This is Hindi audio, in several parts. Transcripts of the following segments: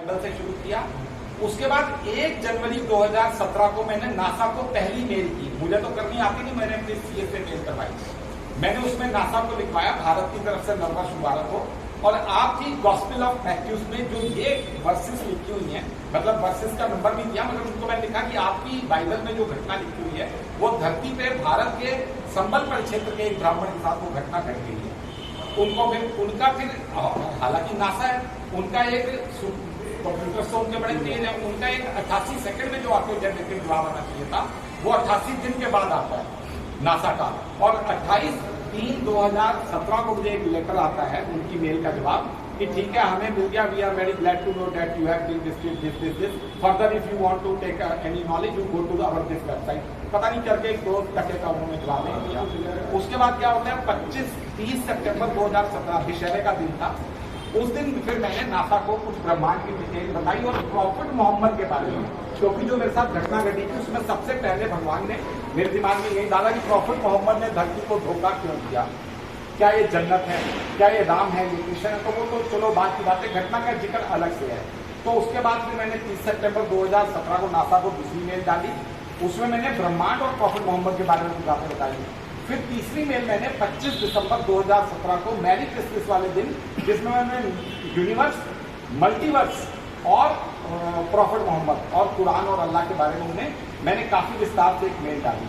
मंडल से शुरू किया। उसके बाद 1 जनवरी 2017 को मैंने नासा को पहली मेल की। मुझे तो करनी आती नहीं, मैंने अपने सीए से मेल करवाई। मैंने उसमें नासा को लिखवाया भारत की तरफ से नववर्ष मुबारक हो। और आपकी गॉस्पेल ऑफ मैथ्यूज में जो ये वर्सेस लिखी हुई हैं, मतलब वर्सेस का नंबर नहीं दिया, मगर उनको मैंने लिखा कि आपकी बाइबल में जो घटना लिखी हुई है वो धरती पे भारत के संबल परिक्षेत्र के एक ब्राह्मण के साथ वो घटना घट गई है। उनको फिर उनका हालांकि नासा है, उनका एक कंप्यूटर से उनके बड़े तेज है, उनका एक 88 सेकंड में जो आपको जनरेटेड जवाब आना चाहिए था वो 88 दिन के बाद आता है नासा का। और 28/3/2017 को मुझे एक लेटर आता है उनकी मेल का जवाब कि ठीक है हमें मिल गया, we are very glad to know that you have been this further if you want to take any knowledge you go to our this website. पता नहीं करके 2 टके का उन्होंने जवाब नहीं दिया। उसके बाद क्या होता है 25-30 सितंबर 2017 दशहरे का दिन था। उस दिन फिर मैंने नासा को कुछ ब्रह्मांड की डिटेल बताई और प्रॉफिट मोहम्मद के बारे में, क्योंकि जो मेरे साथ घटना घटी थी उसमें सबसे पहले भगवान ने मेरे दिमाग में यही डाला कि प्रॉफिट मोहम्मद ने धरती को धोखा क्यों दिया, क्या ये जन्नत है, क्या ये राम है, ये कृष्ण है। तो वो तो चलो बात की बात है, घटना का जिक्र अलग से है। तो उसके बाद फिर मैंने 30 सितंबर 2017 को नासा को दूसरी मेल डाली। उसमें मैंने ब्रह्मांड और प्रॉफिट मोहम्मद के बारे में कुछ बातें बताई। फिर तीसरी मेल मैंने 25 दिसंबर 2017 को मैरी क्रिसमस वाले दिन, जिसमें मैंने यूनिवर्स, मल्टीवर्स और प्रॉफिट मोहम्मद और कुरान और अल्लाह के बारे में मैंने काफी विस्तार से एक मेल डाली।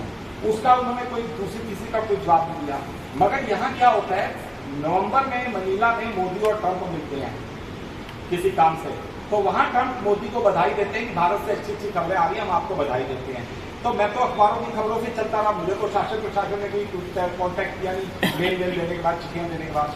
उसका उन्होंने कोई दूसरी तीसरी का कोई जवाब नहीं दिया। मगर यहाँ क्या होता है, नवंबर में मनीला में मोदी और ट्रंप मिलते हैं किसी काम से, तो वहां ट्रंप मोदी को बधाई देते हैं कि भारत से अच्छी अच्छी खबरें आ रही है, हम आपको बधाई देते हैं। तो मैं तो अखबारों की खबरों से चलता रहा, मुझे तो शासन प्रशासन ने कोई कॉन्टैक्ट किया नहीं, मेल देने के बाद, चिट्ठियां देने के बाद।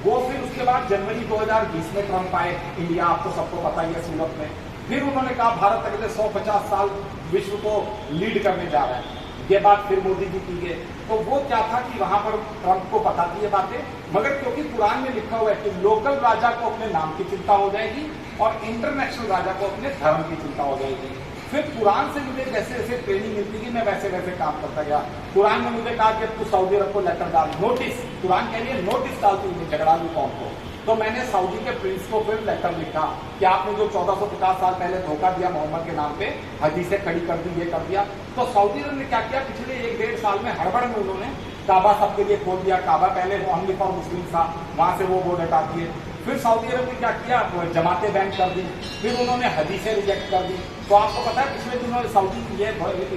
वो फिर उसके बाद जनवरी 2020 में ट्रंप आए इंडिया, आपको सबको पता ही है, सूरत में। फिर उन्होंने कहा भारत अगले 150 साल विश्व को लीड करने जा रहा है। ये बात फिर मोदी जी की गई। तो वो क्या था कि वहां पर ट्रंप को पता थी ये बातें, मगर क्योंकि कुरान में लिखा हुआ है कि लोकल राजा को अपने नाम की चिंता हो जाएगी और इंटरनेशनल राजा को अपने धर्म की चिंता हो जाएगी। फिर कुरान से मुझे जैसे जैसे ट्रेनिंग मिलती गई मैं वैसे वैसे काम करता गया। कुरान ने मुझे कहा कि तू सऊदी अरब को लेटर डाल, नोटिस, कुरान कह रही है नोटिस डाल तू झगड़ा लू कौन को। तो मैंने सऊदी के प्रिंस को फिर लेटर लिखा कि आपने जो 1450 साल पहले धोखा दिया मोहम्मद के नाम पे, हदीसें खड़ी कर दी, ये कर दिया। तो सऊदी अरब ने क्या किया, पिछले 1-1.5 साल में हड़बड़ में उन्होंने काबा सबके लिए खोल दिया। काबा पहले ओनली फॉर मुस्लिम था, वहां से वो बोर्ड हटा दिए। फिर सऊदी अरब ने क्या किया, जमातें बैन कर दी, फिर उन्होंने हदीसें रिजेक्ट कर दी। तो आपको पता है पिछले दिनों सऊदी ये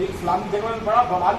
इस्लामिक जगह में बड़ा बवाल